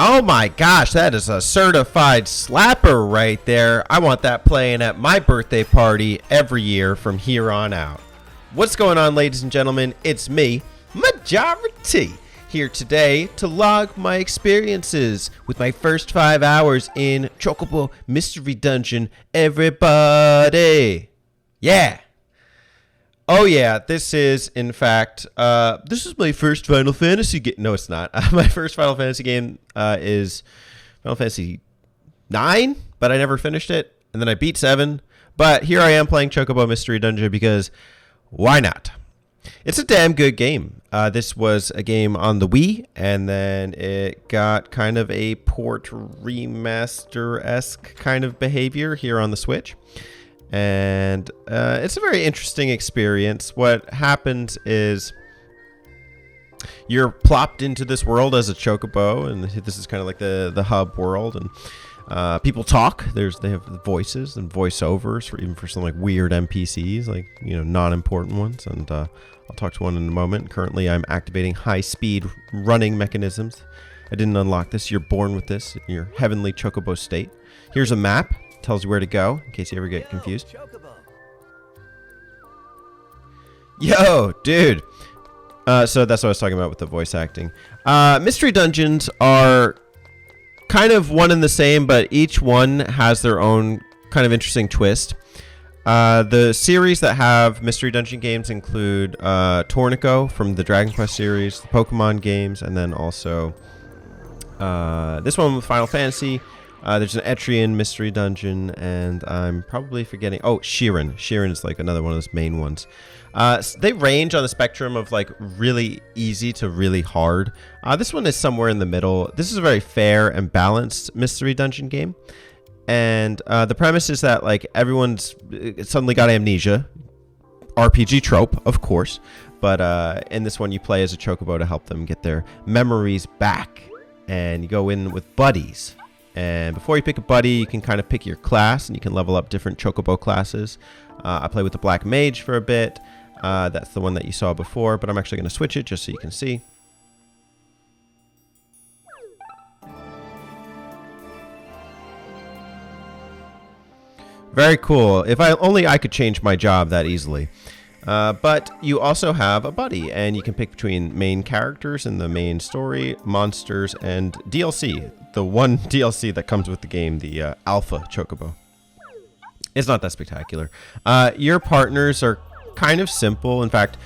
Oh my gosh, that is a certified slapper right there. I want that playing at my birthday party every year from here on out. What's going on, ladies and gentlemen? It's me, Majora, here today to log my experiences with my first 5 hours in Chocobo Mystery Dungeon, everybody. Yeah. Oh yeah, this is, in fact, this is my first Final Fantasy game. No, it's not. My first Final Fantasy game is Final Fantasy 9, but I never finished it. And then I beat 7. But here I am playing Chocobo Mystery Dungeon because why not? It's a damn good game. This was a game on the Wii, and then it got kind of a port remaster-esque kind of behavior here on the Switch. And it's a very interesting experience. What happens is you're plopped into this world as a chocobo, and this is kind of like the hub world, and people talk. They have voices and voiceovers, even for some like weird NPCs, like non-important ones. And I'll talk to one in a moment. Currently, I'm activating high-speed running mechanisms. I didn't unlock this. You're born with this in your heavenly chocobo state. Here's a map. Tells you where to go in case you ever get confused. Yo, dude. So that's what I was talking about with the voice acting. Mystery dungeons are kind of one and the same, but each one has their own kind of interesting twist. The series that have mystery dungeon games include Tornico from the Dragon Quest series, the Pokemon games, and then also this one with Final Fantasy. There's an Etrian mystery dungeon, and I'm probably forgetting. Oh, Shiren. Shiren is like another one of those main ones. They range on the spectrum of like really easy to really hard. This one is somewhere in the middle. This is a very fair and balanced mystery dungeon game. And the premise is that like everyone's suddenly got amnesia. RPG trope, of course. But in this one, you play as a chocobo to help them get their memories back. And you go in with buddies. And before you pick a buddy, you can kind of pick your class, and you can level up different chocobo classes. I play with the black mage for a bit. That's the one that you saw before, but I'm actually going to switch it just so you can see. Very cool. If only I could change my job that easily. But you also have a buddy, and you can pick between main characters in the main story, monsters, and DLC. The one DLC that comes with the game, the Alpha Chocobo. It's not that spectacular. Your partners are kind of simple. In fact,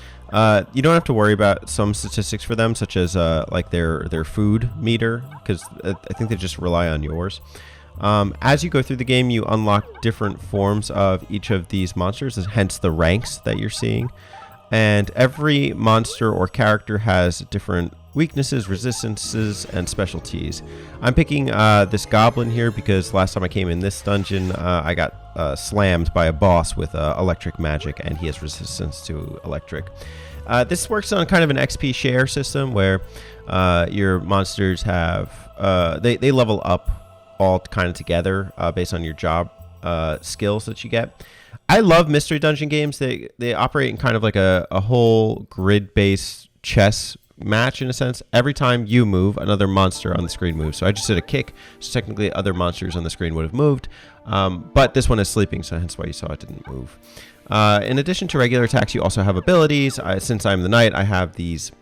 you don't have to worry about some statistics for them, such as like their food meter, because I think they just rely on yours. As you go through the game, you unlock different forms of each of these monsters, hence the ranks that you're seeing. And every monster or character has different weaknesses, resistances, and specialties. I'm picking this goblin here because last time I came in this dungeon, I got slammed by a boss with electric magic, and he has resistance to electric. This works on kind of an XP share system where your monsters have they level up all kind of together based on your job skills that you get. I love mystery dungeon games. They operate in kind of like a whole grid-based chess match in a sense. Every time you move, another monster on the screen moves. So I just did a kick, so technically other monsters on the screen would have moved. But this one is sleeping, so hence why you saw it didn't move. In addition to regular attacks, you also have abilities. Since I'm the knight, I have these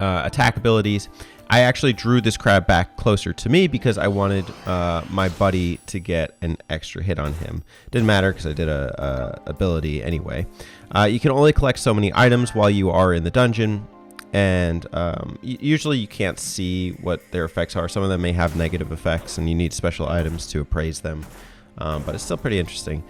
attack abilities. I actually drew this crab back closer to me because I wanted my buddy to get an extra hit on him. Didn't matter because I did a ability anyway. You can only collect so many items while you are in the dungeon, and usually you can't see what their effects are. Some of them may have negative effects, and you need special items to appraise them, but it's still pretty interesting.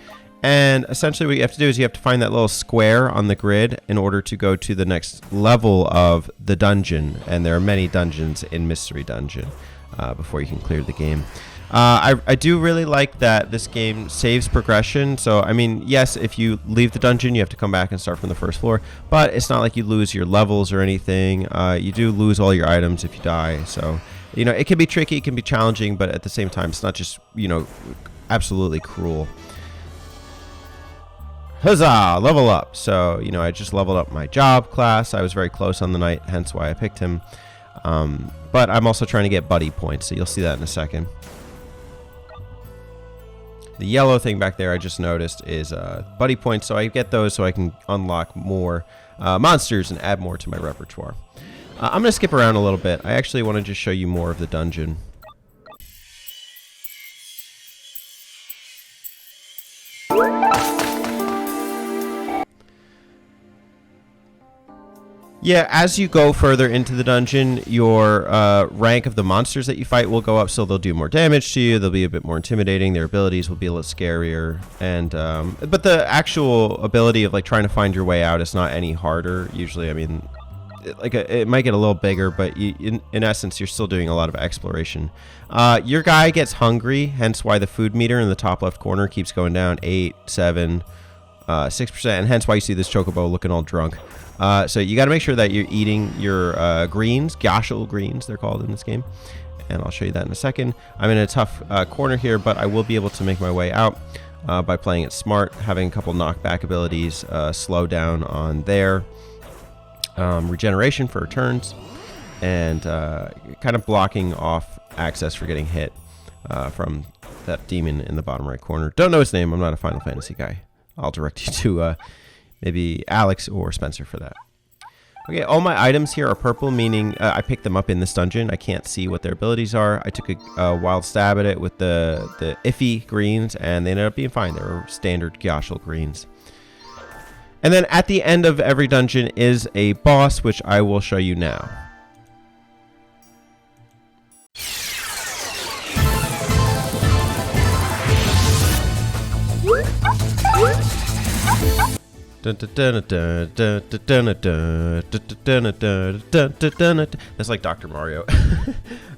And essentially what you have to do is you have to find that little square on the grid in order to go to the next level of the dungeon. And there are many dungeons in Mystery Dungeon before you can clear the game. I do really like that this game saves progression. So, I mean, yes, if you leave the dungeon, you have to come back and start from the first floor. But it's not like you lose your levels or anything. You do lose all your items if you die. So, it can be tricky, it can be challenging, but at the same time, it's not just, absolutely cruel. Huzzah! Level up. So, I just leveled up my job class. I was very close on the night, hence why I picked him. But I'm also trying to get buddy points, so you'll see that in a second. The yellow thing back there I just noticed is buddy points, so I get those so I can unlock more monsters and add more to my repertoire. I'm going to skip around a little bit. I actually want to just show you more of the dungeon. Yeah, as you go further into the dungeon, your rank of the monsters that you fight will go up, so they'll do more damage to you. They'll be a bit more intimidating. Their abilities will be a little scarier, and but the actual ability of like trying to find your way out is not any harder. Usually, I mean, it might get a little bigger, but in essence, you're still doing a lot of exploration. Your guy gets hungry, hence why the food meter in the top left corner keeps going down 8, 7, 6%, and hence why you see this chocobo looking all drunk. So you got to make sure that you're eating your greens, gyashal greens, they're called in this game. And I'll show you that in a second. I'm in a tough corner here, but I will be able to make my way out by playing it smart, having a couple knockback abilities, slow down on there, regeneration for turns, and kind of blocking off access for getting hit from that demon in the bottom right corner. Don't know his name. I'm not a Final Fantasy guy. I'll direct you to maybe Alex or Spencer for that. Okay, all my items here are purple, meaning I picked them up in this dungeon. I can't see what their abilities are. I took a wild stab at it with the iffy greens, and they ended up being fine. They were standard gyashal greens. And then at the end of every dungeon is a boss, which I will show you now. That's like Dr. Mario.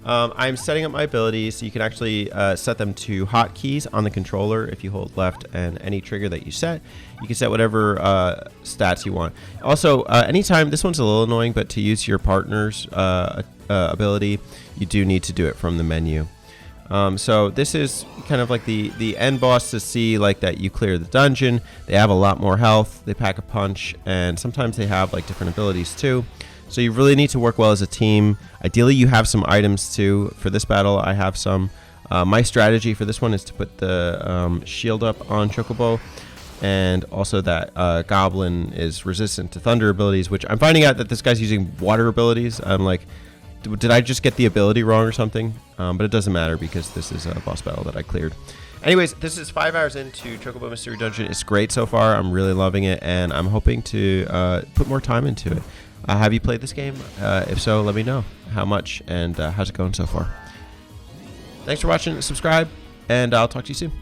I'm setting up my abilities so you can actually set them to hotkeys on the controller. If you hold left and any trigger that you set, you can set whatever stats you want. Also, anytime, this one's a little annoying, but to use your partner's ability, you do need to do it from the menu. So this is kind of like the end boss to see like that you clear the dungeon. They have a lot more health, they pack a punch, and sometimes they have like different abilities too. So you really need to work well as a team. Ideally you have some items too. For this battle I have some. My strategy for this one is to put the shield up on Chocobo, and also that Goblin is resistant to thunder abilities, which I'm finding out that this guy's using water abilities. I'm like, did I just get the ability wrong or something? But it doesn't matter because this is a boss battle that I cleared. Anyways, this is 5 hours into Chocobo Mystery Dungeon. It's great so far. I'm really loving it, and I'm hoping to put more time into it. Have you played this game? If so, let me know how much and how's it going so far. Thanks for watching. Subscribe, and I'll talk to you soon.